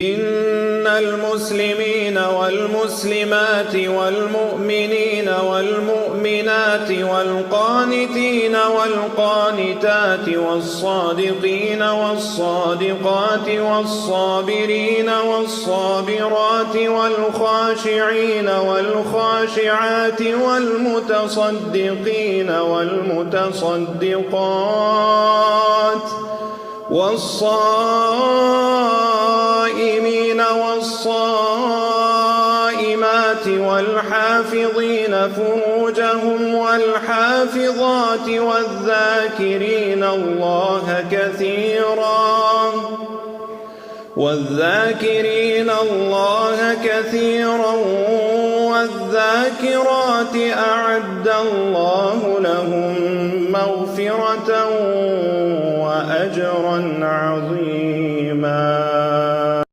إن المسلمين والمسلمات والمؤمنين والمؤمنات والقانتين والقانتات والصادقين والصادقات والصابرين والصابرات والخاشعين والخاشعات والمتصدقين والمتصدقات والصائمين والصائمات والحافظين فروجهم والحافظات والذاكرين الله كثيرا والذاكرات أعد الله لهم مغفرة وأجرا عظيما.